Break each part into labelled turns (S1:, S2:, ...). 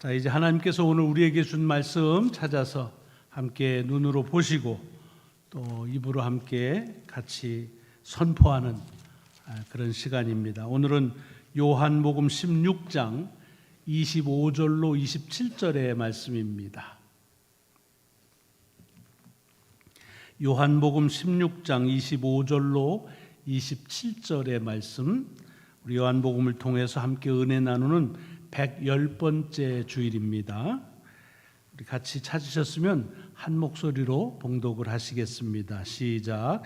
S1: 자, 이제 하나님께서 오늘 우리에게 준 말씀 찾아서 함께 눈으로 보시고 또 입으로 함께 같이 선포하는 그런 시간입니다. 오늘은 요한복음 16장 25절로 27절의 말씀입니다. 요한복음 16장 25절로 27절의 말씀, 우리 요한복음을 통해서 함께 은혜 나누는 110번째 주일입니다. 우리 같이 찾으셨으면 한 목소리로 봉독을 하시겠습니다. 시작.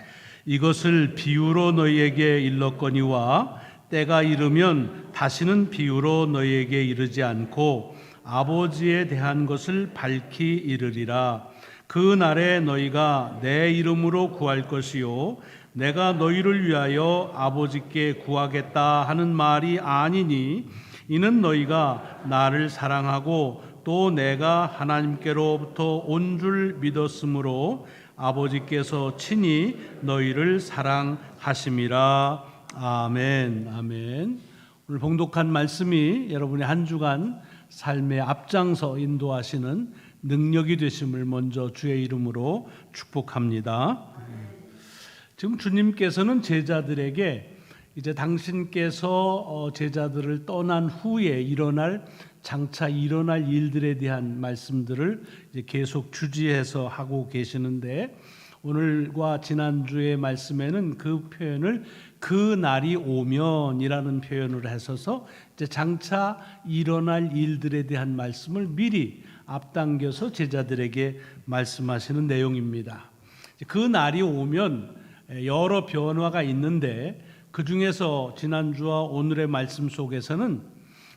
S1: 이것을 비유로 너희에게 일렀거니와 때가 이르면 다시는 비유로 너희에게 이르지 않고 아버지에 대한 것을 밝히 이르리라. 그 날에 너희가 내 이름으로 구할 것이요 내가 너희를 위하여 아버지께 구하겠다 하는 말이 아니니 이는 너희가 나를 사랑하고 또 내가 하나님께로부터 온 줄 믿었으므로 아버지께서 친히 너희를 사랑하심이라. 아멘. 아멘. 오늘 봉독한 말씀이 여러분의 한 주간 삶의 앞장서 인도하시는 능력이 되심을 먼저 주의 이름으로 축복합니다. 지금 주님께서는 제자들에게 이제 당신께서 제자들을 떠난 후에 장차 일어날 일들에 대한 말씀들을 이제 계속 주지해서 하고 계시는데, 오늘과 지난주의 말씀에는 그 표현을 그 날이 오면이라는 표현을 하셔서 이제 장차 일어날 일들에 대한 말씀을 미리 앞당겨서 제자들에게 말씀하시는 내용입니다. 그 날이 오면 여러 변화가 있는데 그 중에서 지난주와 오늘의 말씀 속에서는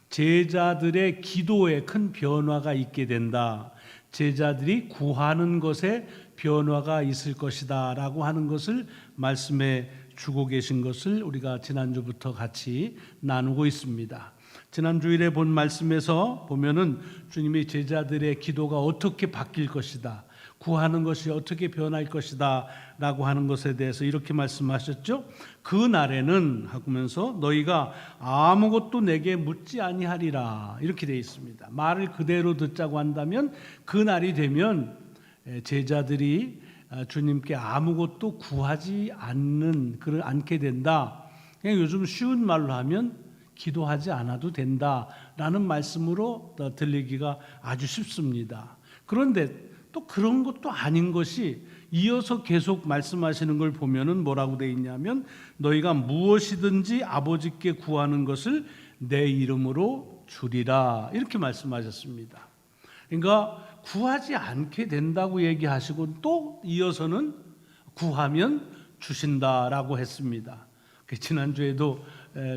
S1: 제자들의 기도에 큰 변화가 있게 된다. 제자들이 구하는 것에 변화가 있을 것이다 라고 하는 것을 말씀해 주고 계신 것을 우리가 지난주부터 같이 나누고 있습니다. 지난주일에 본 말씀에서 보면은 주님이 제자들의 기도가 어떻게 바뀔 것이다, 구하는 것이 어떻게 변할 것이다 라고 하는 것에 대해서 이렇게 말씀하셨죠. 그 날에는 하면서 너희가 아무것도 내게 묻지 아니하리라, 이렇게 되어 있습니다. 말을 그대로 듣자고 한다면 그 날이 되면 제자들이 주님께 아무것도 구하지 않게 된다. 그냥 요즘 쉬운 말로 하면 기도하지 않아도 된다라는 말씀으로 들리기가 아주 쉽습니다. 그런데 또 그런 것도 아닌 것이 이어서 계속 말씀하시는 걸 보면은 뭐라고 되어 있냐면 너희가 무엇이든지 아버지께 구하는 것을 내 이름으로 주리라, 이렇게 말씀하셨습니다. 그러니까 구하지 않게 된다고 얘기하시고 또 이어서는 구하면 주신다라고 했습니다. 지난주에도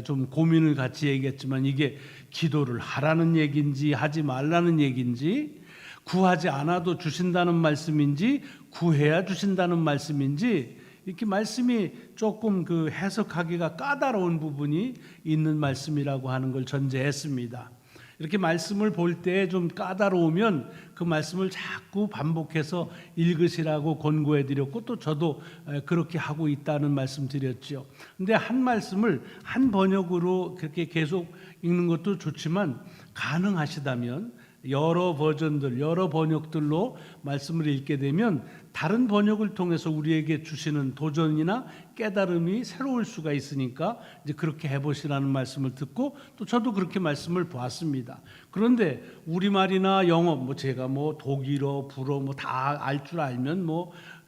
S1: 좀 고민을 같이 얘기했지만 이게 기도를 하라는 얘기인지 하지 말라는 얘기인지, 구하지 않아도 주신다는 말씀인지 구해야 주신다는 말씀인지, 이렇게 말씀이 조금 해석하기가 까다로운 부분이 있는 말씀이라고 하는 걸 전제했습니다. 이렇게 말씀을 볼 때 좀 까다로우면 그 말씀을 자꾸 반복해서 읽으시라고 권고해 드렸고 또 저도 그렇게 하고 있다는 말씀 드렸죠. 근데 한 말씀을 한 번역으로 그렇게 계속 읽는 것도 좋지만 가능하시다면 여러 버전들, 여러 번역들로 말씀을 읽게 되면 다른 번역을 통해서 우리에게 주시는 도전이나 깨달음이 새로울 수가 있으니까 이제 그렇게 해보시라는 말씀을 듣고 또 저도 그렇게 말씀을 보았습니다. 그런데 우리말이나 영어, 제가 독일어, 불어 다 알 줄 알면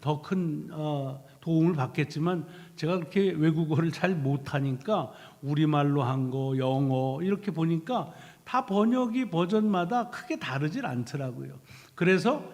S1: 더 큰 도움을 받겠지만 제가 그렇게 외국어를 잘 못하니까 우리말로 한 거, 영어 이렇게 보니까 다 번역이 버전마다 크게 다르질 않더라고요. 그래서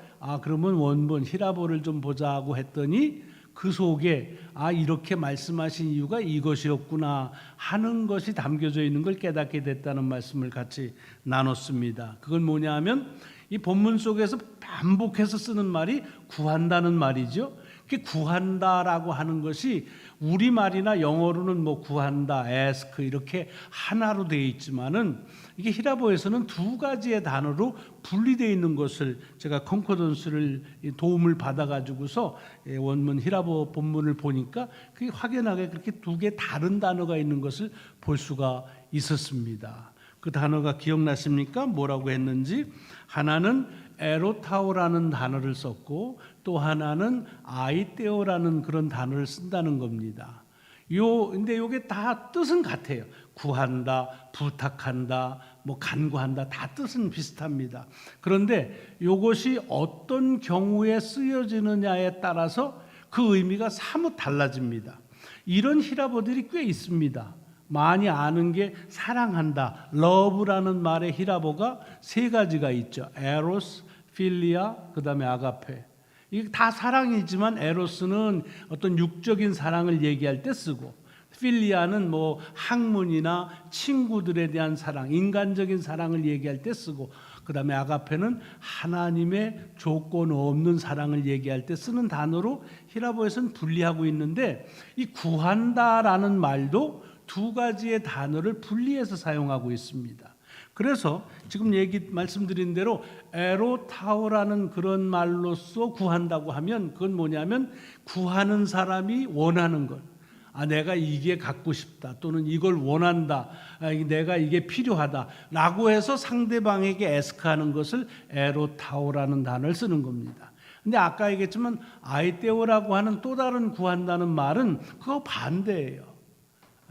S1: 그러면 원본 히라보를 좀 보자고 했더니 그 속에 이렇게 말씀하신 이유가 이것이었구나 하는 것이 담겨져 있는 걸 깨닫게 됐다는 말씀을 같이 나눴습니다. 그건 뭐냐 하면 이 본문 속에서 반복해서 쓰는 말이 구한다는 말이죠. 구한다라고 하는 것이 우리말이나 영어로는 구한다, ask 이렇게 하나로 되어 있지만은 이게 히라보에서는 두 가지의 단어로 분리되어 있는 것을 제가 컨코던스를 도움을 받아가지고서 원문 히라보 본문을 보니까 그게 확연하게 그렇게 두 개 다른 단어가 있는 것을 볼 수가 있었습니다. 그 단어가 기억나십니까? 뭐라고 했는지. 하나는 에로타오라는 단어를 썼고 또 하나는 아이테오라는 그런 단어를 쓴다는 겁니다. 근데 요게 다 뜻은 같아요. 구한다, 부탁한다, 뭐 간구한다, 다 뜻은 비슷합니다. 그런데 요것이 어떤 경우에 쓰여지느냐에 따라서 그 의미가 사뭇 달라집니다. 이런 히라보들이 꽤 있습니다. 많이 아는 게 사랑한다, 러브라는 말의 히라보가 세 가지가 있죠. 에로스, 필리아, 그 다음에 아가페. 이게 다 사랑이지만 에로스는 어떤 육적인 사랑을 얘기할 때 쓰고, 필리아는 뭐 학문이나 친구들에 대한 사랑, 인간적인 사랑을 얘기할 때 쓰고, 그 다음에 아가페는 하나님의 조건 없는 사랑을 얘기할 때 쓰는 단어로 히라보에서는 분리하고 있는데, 이 구한다라는 말도 두 가지의 단어를 분리해서 사용하고 있습니다. 그래서 지금 말씀드린 대로 에로타오라는 그런 말로써 구한다고 하면 그건 뭐냐면 구하는 사람이 원하는 것. 내가 이게 갖고 싶다 또는 이걸 원한다, 내가 이게 필요하다 라고 해서 상대방에게 애스크하는 것을 에로타오라는 단어를 쓰는 겁니다. 근데 아까 얘기했지만 아이테오라고 하는 또 다른 구한다는 말은 그거 반대예요.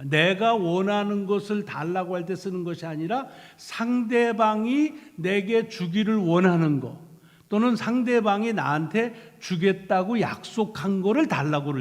S1: 내가 원하는 것을 달라고 할 때 쓰는 것이 아니라 상대방이 내게 주기를 원하는 것 또는 상대방이 나한테 주겠다고 약속한 거를 달라고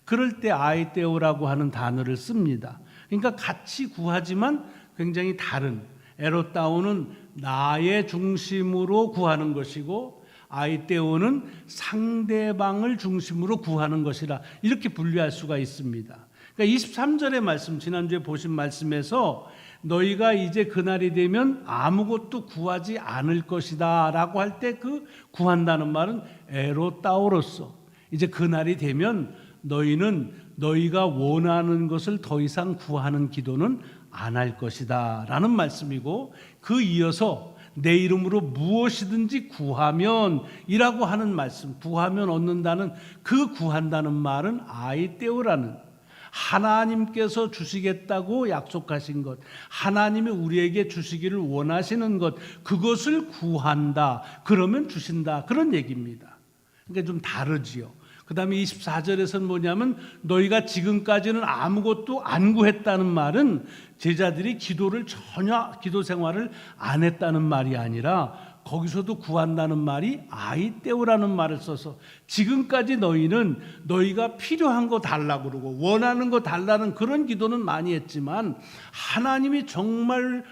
S1: 그럴 때 아이테오라고 하는 단어를 씁니다. 그러니까 같이 구하지만 굉장히 다른, 에로타오는 나의 중심으로 구하는 것이고 아이테오는 상대방을 중심으로 구하는 것이라 이렇게 분류할 수가 있습니다. 그러니까 23절의 말씀, 지난주에 보신 말씀에서 너희가 이제 그날이 되면 아무것도 구하지 않을 것이다 라고 할 때 그 구한다는 말은 에로타오로서 이제 그날이 되면 너희는 너희가 원하는 것을 더 이상 구하는 기도는 안 할 것이다 라는 말씀이고, 그 이어서 내 이름으로 무엇이든지 구하면 이라고 하는 말씀, 구하면 얻는다는 그 구한다는 말은 아이테오라는, 하나님께서 주시겠다고 약속하신 것, 하나님이 우리에게 주시기를 원하시는 것, 그것을 구한다, 그러면 주신다, 그런 얘기입니다. 그러니까 좀 다르지요. 그 다음에 24절에서는 뭐냐면 너희가 지금까지는 아무것도 안 구했다는 말은 제자들이 전혀 기도 생활을 안 했다는 말이 아니라 거기서도 구한다는 말이 아이테오라는 말을 써서 지금까지 너희는 너희가 필요한 거 달라고 그러고 원하는 거 달라는 그런 기도는 많이 했지만 하나님이 정말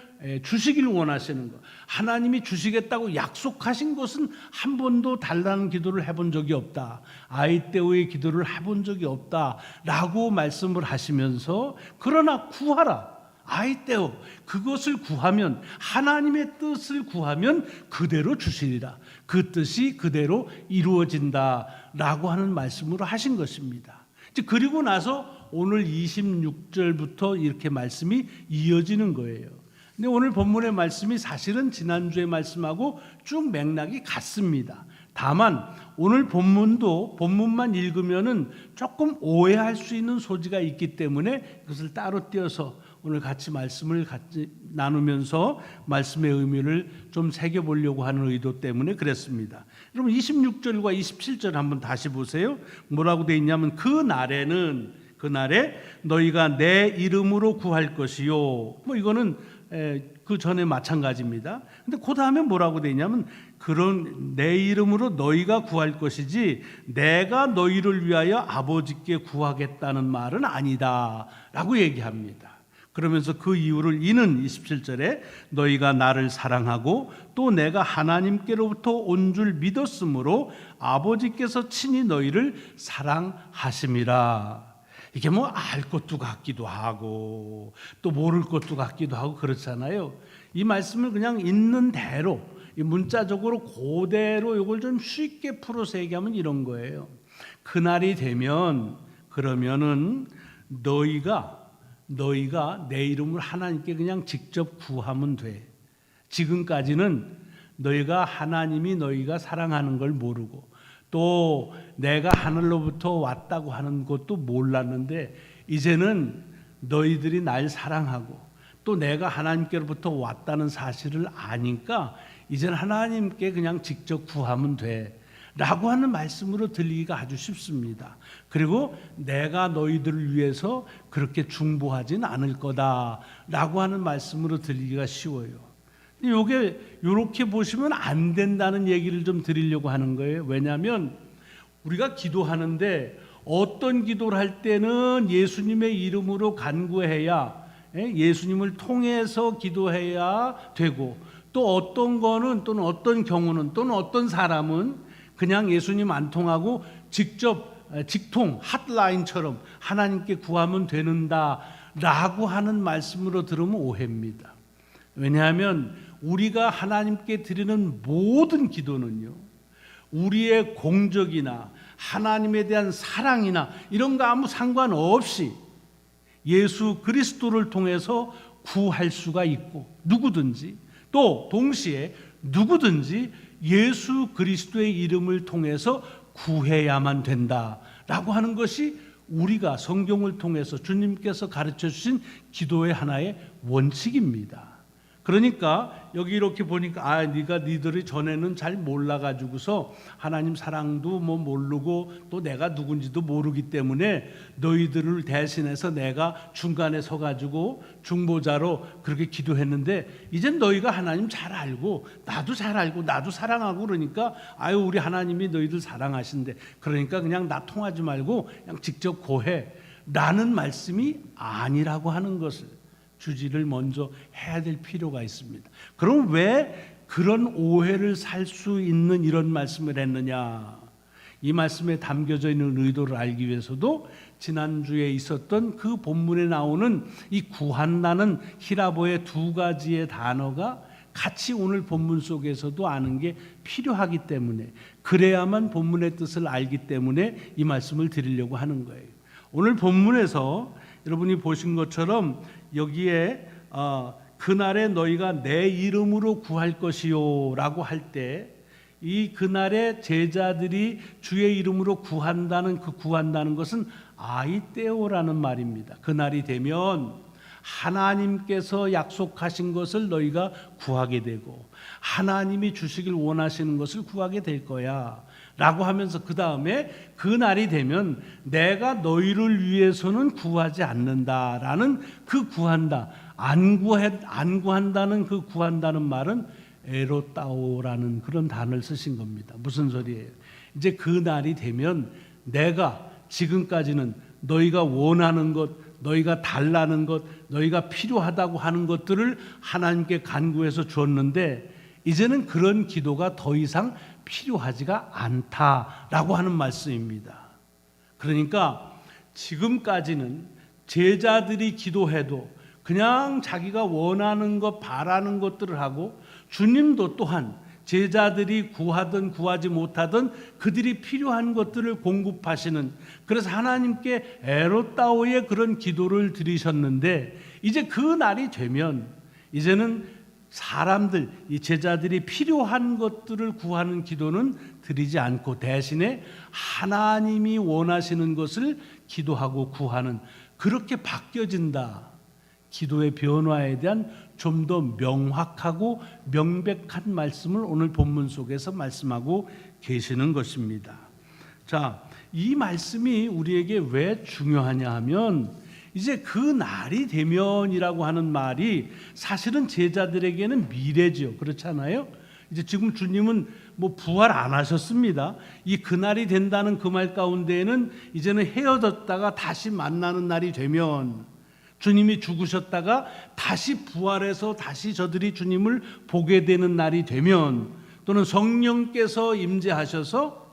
S1: 주시길 원하시는 것, 하나님이 주시겠다고 약속하신 것은 한 번도 달라는 기도를 해본 적이 없다, 아이테오의 기도를 해본 적이 없다 라고 말씀을 하시면서, 그러나 구하라, 아이테오, 그것을 구하면, 하나님의 뜻을 구하면 그대로 주시리라, 그 뜻이 그대로 이루어진다 라고 하는 말씀으로 하신 것입니다. 그리고 나서 오늘 26절부터 이렇게 말씀이 이어지는 거예요. 근데 오늘 본문의 말씀이 사실은 지난주의 말씀하고 쭉 맥락이 같습니다. 다만 오늘 본문만 읽으면은 조금 오해할 수 있는 소지가 있기 때문에 그것을 따로 띄어서 오늘 같이 말씀을 나누면서 말씀의 의미를 좀 새겨보려고 하는 의도 때문에 그랬습니다. 여러분 26절과 27절 한번 다시 보세요. 뭐라고 돼 있냐면 그날에 너희가 내 이름으로 구할 것이요. 뭐 이거는 그 전에 마찬가지입니다. 근데 그 다음에 뭐라고 돼 있냐면 그런 내 이름으로 너희가 구할 것이지 내가 너희를 위하여 아버지께 구하겠다는 말은 아니다 라고 얘기합니다. 그러면서 그 이유를 이는 27절에 너희가 나를 사랑하고 또 내가 하나님께로부터 온 줄 믿었으므로 아버지께서 친히 너희를 사랑하심이라. 이게 뭐 알 것도 같기도 하고 또 모를 것도 같기도 하고 그렇잖아요. 이 말씀을 그냥 있는 대로 문자적으로 그대로 이걸 좀 쉽게 풀어서 얘기하면 이런 거예요. 그날이 되면 그러면은 너희가 내 이름을 하나님께 그냥 직접 구하면 돼. 지금까지는 너희가 사랑하는 걸 모르고 또 내가 하늘로부터 왔다고 하는 것도 몰랐는데 이제는 너희들이 날 사랑하고 또 내가 하나님께로부터 왔다는 사실을 아니까 이제는 하나님께 그냥 직접 구하면 돼 라고 하는 말씀으로 들리기가 아주 쉽습니다. 그리고 내가 너희들을 위해서 그렇게 중보하진 않을 거다 라고 하는 말씀으로 들리기가 쉬워요. 이게 이렇게 보시면 안 된다는 얘기를 좀 드리려고 하는 거예요. 왜냐하면 우리가 기도하는데 어떤 기도를 할 때는 예수님의 이름으로 간구해야, 예수님을 통해서 기도해야 되고, 또 어떤 거는, 또는 어떤 경우는, 또는 어떤 사람은 그냥 예수님 안 통하고 직접 직통 핫라인처럼 하나님께 구하면 되는다 라고 하는 말씀으로 들으면 오해입니다. 왜냐하면 우리가 하나님께 드리는 모든 기도는요, 우리의 공적이나 하나님에 대한 사랑이나 이런 거 아무 상관없이 예수 그리스도를 통해서 구할 수가 있고, 누구든지 또 동시에 누구든지 예수 그리스도의 이름을 통해서 구해야만 된다라고 하는 것이 우리가 성경을 통해서 주님께서 가르쳐 주신 기도의 하나의 원칙입니다. 그러니까 여기 이렇게 보니까 니들이 전에는 잘 몰라가지고서 하나님 사랑도 뭐 모르고 또 내가 누군지도 모르기 때문에 너희들을 대신해서 내가 중간에 서가지고 중보자로 그렇게 기도했는데, 이젠 너희가 하나님 잘 알고 나도 잘 알고 나도 사랑하고 그러니까 우리 하나님이 너희들 사랑하신대, 그러니까 그냥 나 통하지 말고 그냥 직접 고해 라는 말씀이 아니라고 하는 것을 주지를 먼저 해야 될 필요가 있습니다. 그럼 왜 그런 오해를 살 수 있는 이런 말씀을 했느냐? 이 말씀에 담겨져 있는 의도를 알기 위해서도 지난주에 있었던 그 본문에 나오는 이 구한다는 히라보의 두 가지의 단어가 같이 오늘 본문 속에서도 아는 게 필요하기 때문에, 그래야만 본문의 뜻을 알기 때문에 이 말씀을 드리려고 하는 거예요. 오늘 본문에서 여러분이 보신 것처럼 여기에 그날에 너희가 내 이름으로 구할 것이요 라고 할 때, 이 그날에 제자들이 주의 이름으로 구한다는 그 구한다는 것은 아이떼오라는 말입니다. 그날이 되면 하나님께서 약속하신 것을 너희가 구하게 되고 하나님이 주시길 원하시는 것을 구하게 될 거야 라고 하면서 그 다음에 그 날이 되면 내가 너희를 위해서는 구하지 않는다라는 그 구한다, 안 구한다는 그 구한다는 말은 에로따오라는 그런 단어를 쓰신 겁니다. 무슨 소리예요? 이제 그 날이 되면 내가 지금까지는 너희가 원하는 것, 너희가 달라는 것, 너희가 필요하다고 하는 것들을 하나님께 간구해서 주었는데 이제는 그런 기도가 더 이상 필요하지가 않다라고 하는 말씀입니다. 그러니까 지금까지는 제자들이 기도해도 그냥 자기가 원하는 것, 바라는 것들을 하고, 주님도 또한 제자들이 구하든 구하지 못하든 그들이 필요한 것들을 공급하시는, 그래서 하나님께 에로따오의 그런 기도를 드리셨는데, 이제 그 날이 되면 이제는 사람들, 이 제자들이 필요한 것들을 구하는 기도는 드리지 않고 대신에 하나님이 원하시는 것을 기도하고 구하는, 그렇게 바뀌어진다. 기도의 변화에 대한 좀 더 명확하고 명백한 말씀을 오늘 본문 속에서 말씀하고 계시는 것입니다. 자, 이 말씀이 우리에게 왜 중요하냐 하면, 이제 그 날이 되면이라고 하는 말이 사실은 제자들에게는 미래죠. 그렇잖아요. 이제 지금 주님은 부활 안 하셨습니다. 이 그날이 된다는 그 말 가운데에는 이제는 헤어졌다가 다시 만나는 날이 되면, 주님이 죽으셨다가 다시 부활해서 다시 저들이 주님을 보게 되는 날이 되면, 또는 성령께서 임재하셔서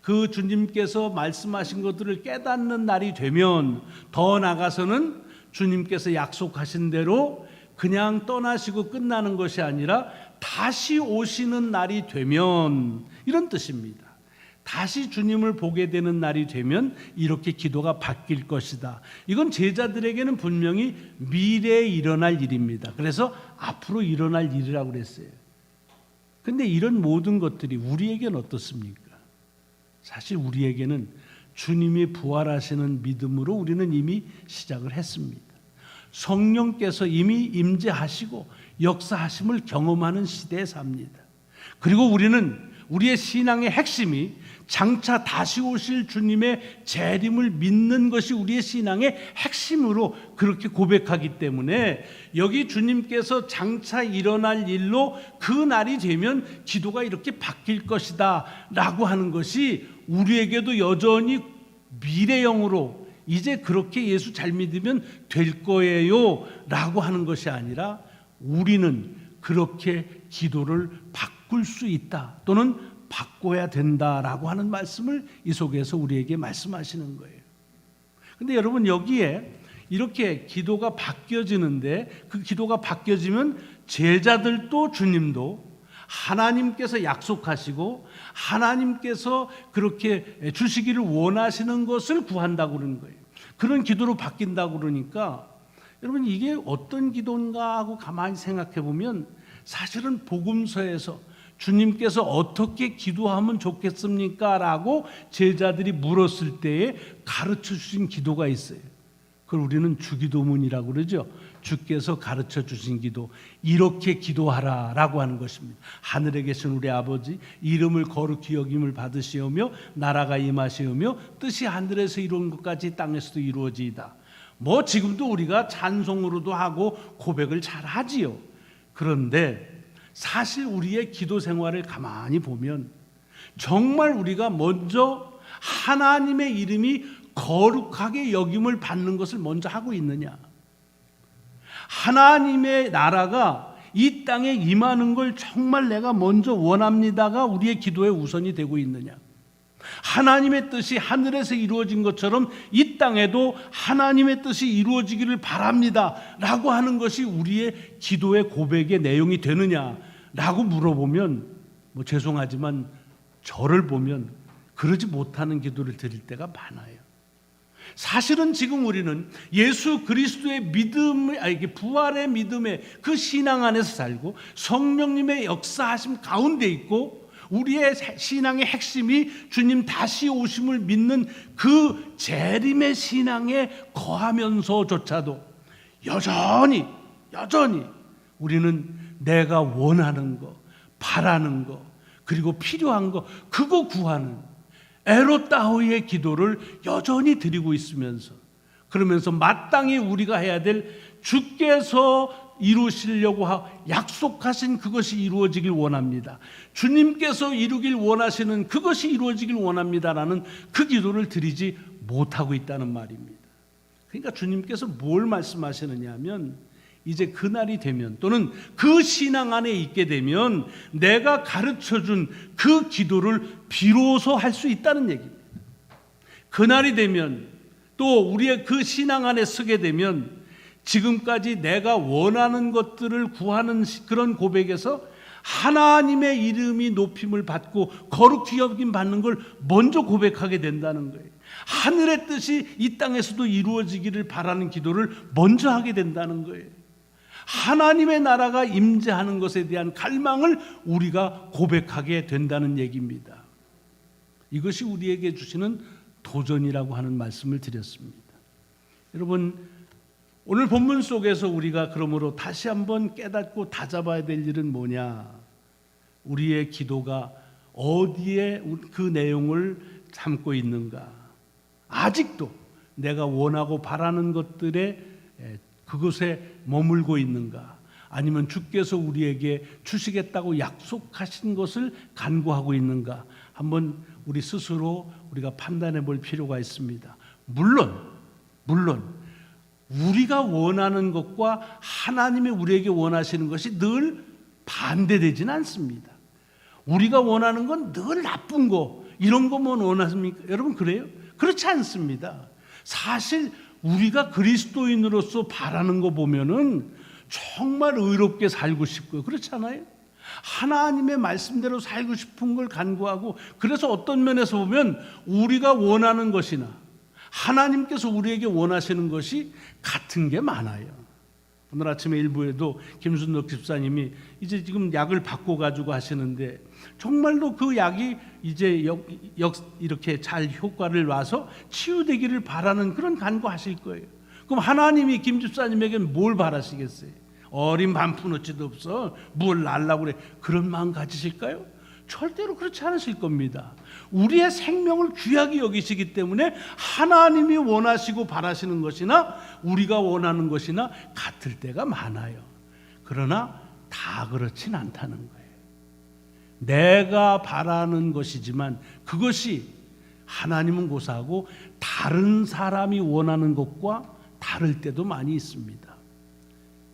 S1: 그 주님께서 말씀하신 것들을 깨닫는 날이 되면, 더 나아가서는 주님께서 약속하신 대로 그냥 떠나시고 끝나는 것이 아니라 다시 오시는 날이 되면, 이런 뜻입니다. 다시 주님을 보게 되는 날이 되면 이렇게 기도가 바뀔 것이다. 이건 제자들에게는 분명히 미래에 일어날 일입니다. 그래서 앞으로 일어날 일이라고 그랬어요. 근데 이런 모든 것들이 우리에게는 어떻습니까? 사실 우리에게는 주님이 부활하시는 믿음으로 우리는 이미 시작을 했습니다. 성령께서 이미 임재하시고 역사하심을 경험하는 시대에 삽니다. 그리고 우리는 우리의 신앙의 핵심이 장차 다시 오실 주님의 재림을 믿는 것이 우리의 신앙의 핵심으로 그렇게 고백하기 때문에 여기 주님께서 장차 일어날 일로 그 날이 되면 기도가 이렇게 바뀔 것이다 라고 하는 것이 우리에게도 여전히 미래형으로 이제 그렇게 예수 잘 믿으면 될 거예요 라고 하는 것이 아니라 우리는 그렇게 기도를 바꿀 수 있다 또는 바꿔야 된다라고 하는 말씀을 이 속에서 우리에게 말씀하시는 거예요. 근데 여러분 여기에 이렇게 기도가 바뀌어지는데 그 기도가 바뀌어지면 제자들도 주님도 하나님께서 약속하시고 하나님께서 그렇게 주시기를 원하시는 것을 구한다고 그러는 거예요. 그런 기도로 바뀐다고 그러니까 여러분 이게 어떤 기도인가 하고 가만히 생각해 보면 사실은 복음서에서 주님께서 어떻게 기도하면 좋겠습니까? 라고 제자들이 물었을 때에 가르쳐 주신 기도가 있어요. 그걸 우리는 주기도문이라고 그러죠. 주께서 가르쳐 주신 기도, 이렇게 기도하라 라고 하는 것입니다. 하늘에 계신 우리 아버지, 이름을 거룩히 여김을 받으시오며 나라가 임하시오며 뜻이 하늘에서 이루어진 것까지 땅에서도 이루어지이다. 뭐 지금도 우리가 찬송으로도 하고 고백을 잘 하지요. 그런데 사실 우리의 기도 생활을 가만히 보면 정말 우리가 먼저 하나님의 이름이 거룩하게 여김을 받는 것을 먼저 하고 있느냐, 하나님의 나라가 이 땅에 임하는 걸 정말 내가 먼저 원합니다가 우리의 기도의 우선이 되고 있느냐, 하나님의 뜻이 하늘에서 이루어진 것처럼 이 땅에도 하나님의 뜻이 이루어지기를 바랍니다 라고 하는 것이 우리의 기도의 고백의 내용이 되느냐라고 물어보면 뭐 죄송하지만 저를 보면 그러지 못하는 기도를 드릴 때가 많아요. 사실은 지금 우리는 예수 그리스도의 믿음, 부활의 믿음의 그 신앙 안에서 살고 성령님의 역사하심 가운데 있고 우리의 신앙의 핵심이 주님 다시 오심을 믿는 그 재림의 신앙에 거하면서조차도 여전히 우리는 내가 원하는 거, 바라는 거, 그리고 필요한 거, 그거 구하는 에로따호의 기도를 여전히 드리고 있으면서, 그러면서 마땅히 우리가 해야 될 주께서 이루시려고 약속하신 그것이 이루어지길 원합니다, 주님께서 이루길 원하시는 그것이 이루어지길 원합니다라는 그 기도를 드리지 못하고 있다는 말입니다. 그러니까 주님께서 뭘 말씀하시느냐 하면 이제 그날이 되면 또는 그 신앙 안에 있게 되면 내가 가르쳐준 그 기도를 비로소 할 수 있다는 얘기입니다. 그날이 되면 또 우리의 그 신앙 안에 서게 되면 지금까지 내가 원하는 것들을 구하는 그런 고백에서 하나님의 이름이 높임을 받고 거룩히 여김 받는 걸 먼저 고백하게 된다는 거예요. 하늘의 뜻이 이 땅에서도 이루어지기를 바라는 기도를 먼저 하게 된다는 거예요. 하나님의 나라가 임재하는 것에 대한 갈망을 우리가 고백하게 된다는 얘기입니다. 이것이 우리에게 주시는 도전이라고 하는 말씀을 드렸습니다. 여러분, 오늘 본문 속에서 우리가 그러므로 다시 한번 깨닫고 다잡아야 될 일은 뭐냐? 우리의 기도가 어디에 그 내용을 담고 있는가? 아직도 내가 원하고 바라는 것들에 그곳에 머물고 있는가? 아니면 주께서 우리에게 주시겠다고 약속하신 것을 간구하고 있는가? 한번 우리 스스로 우리가 판단해 볼 필요가 있습니다. 물론 우리가 원하는 것과 하나님이 우리에게 원하시는 것이 늘 반대되지는 않습니다. 우리가 원하는 건 늘 나쁜 거, 이런 것만 원하십니까? 여러분 그래요? 그렇지 않습니다. 사실 우리가 그리스도인으로서 바라는 거 보면은 정말 의롭게 살고 싶고요. 그렇잖아요? 하나님의 말씀대로 살고 싶은 걸 간구하고, 그래서 어떤 면에서 보면 우리가 원하는 것이나 하나님께서 우리에게 원하시는 것이 같은 게 많아요. 오늘 아침에 일부에도 김순덕 집사님이 이제 지금 약을 바꿔가지고 하시는데 정말로 그 약이 이제 이렇게 잘 효과를 와서 치유되기를 바라는 그런 간구하실 거예요. 그럼 하나님이 김 집사님에게는 뭘 바라시겠어요? 어린 반푼어치도 없어 뭘 날라고 그래. 그런 마음 가지실까요? 절대로 그렇지 않으실 겁니다. 우리의 생명을 귀하게 여기시기 때문에 하나님이 원하시고 바라시는 것이나 우리가 원하는 것이나 같을 때가 많아요. 그러나 다 그렇진 않다는 거예요. 내가 바라는 것이지만 그것이 하나님은 고사하고 다른 사람이 원하는 것과 다를 때도 많이 있습니다.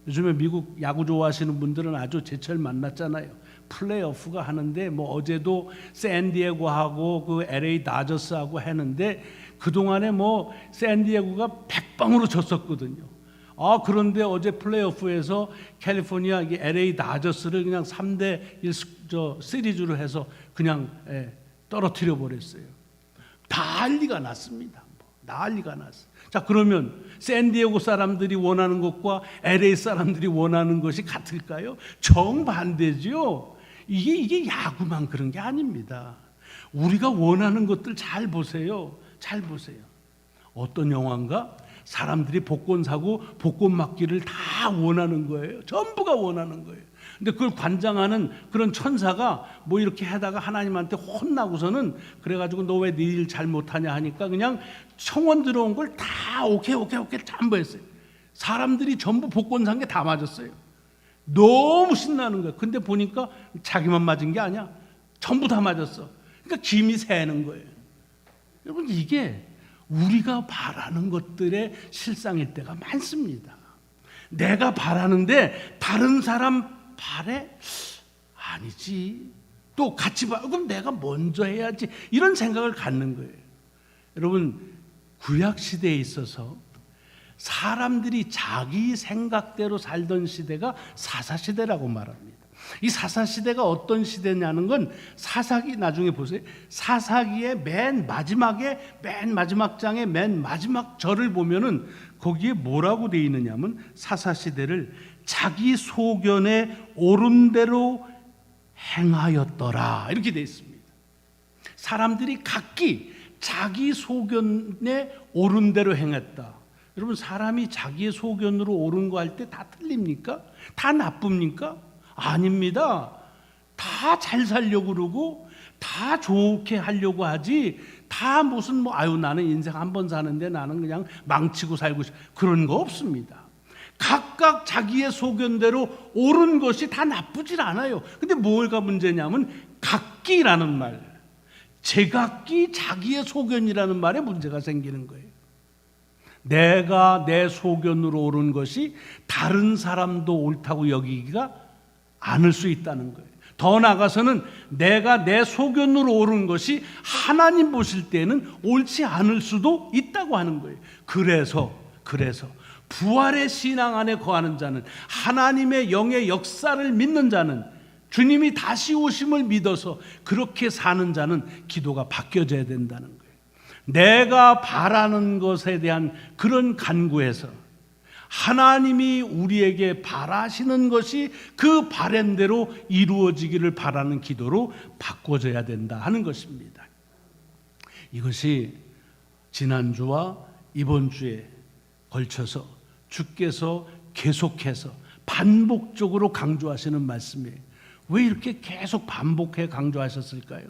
S1: 요즘에 미국 야구 좋아하시는 분들은 아주 제철 만났잖아요. 플레이오프가 하는데 뭐 어제도 샌디에고하고 그 LA 다저스하고 했는데 그동안에 뭐 샌디에고가 100방으로 졌었거든요. 그런데 어제 플레이오프에서 캘리포니아 LA 다저스를 그냥 3대1 시리즈로 해서 그냥 떨어뜨려 버렸어요. 난리가 났습니다. 난리가 났어요. 자, 그러면 샌디에고 사람들이 원하는 것과 LA 사람들이 원하는 것이 같을까요? 정반대죠. 이게 야구만 그런 게 아닙니다. 우리가 원하는 것들 잘 보세요. 잘 보세요. 어떤 영화인가? 사람들이 복권 사고 복권 맞기를 다 원하는 거예요. 전부가 원하는 거예요. 근데 그걸 관장하는 그런 천사가 뭐 이렇게 하다가 하나님한테 혼나고서는 그래가지고 너 왜 네 일 잘 못하냐 하니까 그냥 청원 들어온 걸 다 오케이 전부 했어요. 사람들이 전부 복권 산 게 다 맞았어요. 너무 신나는 거예요. 근데 보니까 자기만 맞은 게 아니야. 전부 다 맞았어. 그러니까 김이 새는 거예요. 여러분, 이게 우리가 바라는 것들의 실상일 때가 많습니다. 내가 바라는데 다른 사람 바래? 아니지. 또 같이 봐. 그럼 내가 먼저 해야지. 이런 생각을 갖는 거예요. 여러분, 구약 시대에 있어서 사람들이 자기 생각대로 살던 시대가 사사시대라고 말합니다. 이 사사시대가 어떤 시대냐는 건 사사기, 나중에 보세요. 사사기의 맨 마지막 장의 맨 마지막 절을 보면은 거기에 뭐라고 되어 있느냐면 사사시대를 자기 소견에 옳은 대로 행하였더라 이렇게 되어 있습니다. 사람들이 각기 자기 소견에 옳은 대로 행했다. 여러분, 사람이 자기의 소견으로 옳은 거 할 때 다 틀립니까? 다 나쁩니까? 아닙니다. 다 잘 살려고 그러고 다 좋게 하려고 하지, 다 무슨 나는 인생 한 번 사는데 나는 그냥 망치고 살고 싶어, 그런 거 없습니다. 각각 자기의 소견대로 옳은 것이 다 나쁘질 않아요. 근데 뭐가 문제냐면 각기라는 말, 제각기 자기의 소견이라는 말에 문제가 생기는 거예요. 내가 내 소견으로 옳은 것이 다른 사람도 옳다고 여기기가 않을 수 있다는 거예요. 더 나아가서는 내가 내 소견으로 옳은 것이 하나님 보실 때는 옳지 않을 수도 있다고 하는 거예요. 그래서 부활의 신앙 안에 거하는 자는, 하나님의 영의 역사를 믿는 자는, 주님이 다시 오심을 믿어서 그렇게 사는 자는 기도가 바뀌어져야 된다는 거예요. 내가 바라는 것에 대한 그런 간구에서 하나님이 우리에게 바라시는 것이 그 바램대로 이루어지기를 바라는 기도로 바꿔져야 된다 하는 것입니다. 이것이 지난주와 이번 주에 걸쳐서 주께서 계속해서 반복적으로 강조하시는 말씀이에요. 왜 이렇게 계속 반복해 강조하셨을까요?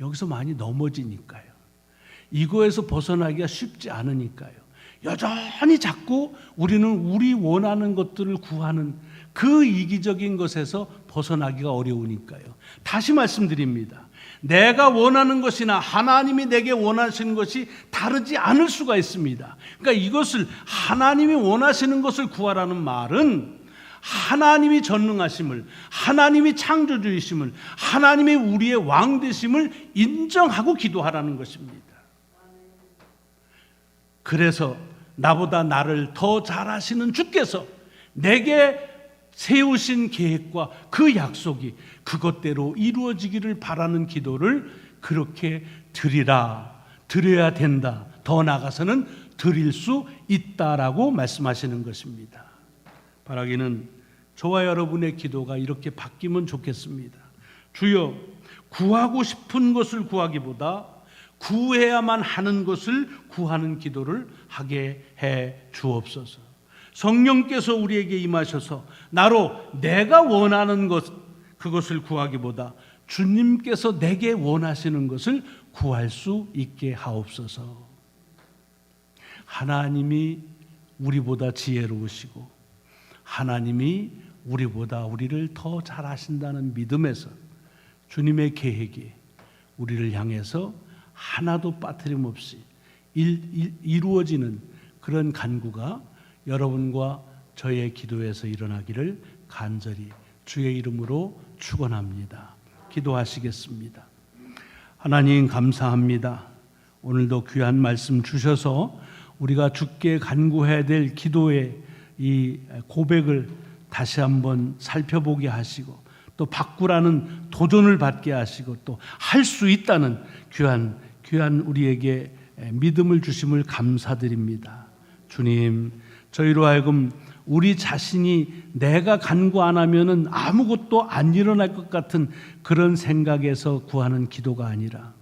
S1: 여기서 많이 넘어지니까요. 이거에서 벗어나기가 쉽지 않으니까요. 여전히 자꾸 우리는 우리 원하는 것들을 구하는 그 이기적인 것에서 벗어나기가 어려우니까요. 다시 말씀드립니다. 내가 원하는 것이나 하나님이 내게 원하시는 것이 다르지 않을 수가 있습니다. 그러니까 이것을, 하나님이 원하시는 것을 구하라는 말은 하나님이 전능하심을, 하나님이 창조주이심을, 하나님이 우리의 왕 되심을 인정하고 기도하라는 것입니다. 그래서 나보다 나를 더 잘 아시는 주께서 내게 세우신 계획과 그 약속이 그것대로 이루어지기를 바라는 기도를 그렇게 드려야 된다. 더 나아가서는 드릴 수 있다라고 말씀하시는 것입니다. 바라기는 저와 여러분의 기도가 이렇게 바뀌면 좋겠습니다. 주여, 구하고 싶은 것을 구하기보다 구해야만 하는 것을 구하는 기도를 하게 해 주옵소서. 성령께서 우리에게 임하셔서 나로 내가 원하는 것 그것을 구하기보다 주님께서 내게 원하시는 것을 구할 수 있게 하옵소서. 하나님이 우리보다 지혜로우시고 하나님이 우리를 더 잘하신다는 믿음에서 주님의 계획이 우리를 향해서 하나도 빠트림 없이 이루어지는 그런 간구가 여러분과 저의 기도에서 일어나기를 간절히 주의 이름으로 축원합니다. 기도하시겠습니다. 하나님 감사합니다. 오늘도 귀한 말씀 주셔서 우리가 주께 간구해야 될 기도의 이 고백을 다시 한번 살펴보게 하시고 또 바꾸라는 도전을 받게 하시고 또 할 수 있다는 귀한 우리에게 믿음을 주심을 감사드립니다. 주님, 저희로 하여금 우리 자신이 내가 간구 안 하면은 아무것도 안 일어날 것 같은 그런 생각에서 구하는 기도가 아니라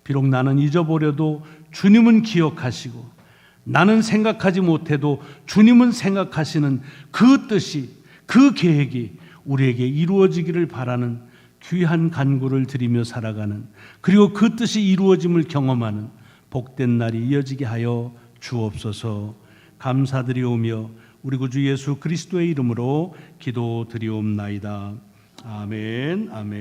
S1: 비록 나는 잊어버려도 주님은 기억하시고 나는 생각하지 못해도 주님은 생각하시는 그 뜻이 그 계획이 우리에게 이루어지기를 바라는 귀한 간구를 드리며 살아가는 그리고 그 뜻이 이루어짐을 경험하는 복된 날이 이어지게 하여 주옵소서. 감사드리오며 우리 구주 예수 그리스도의 이름으로 기도드리옵나이다. 아멘. 아멘.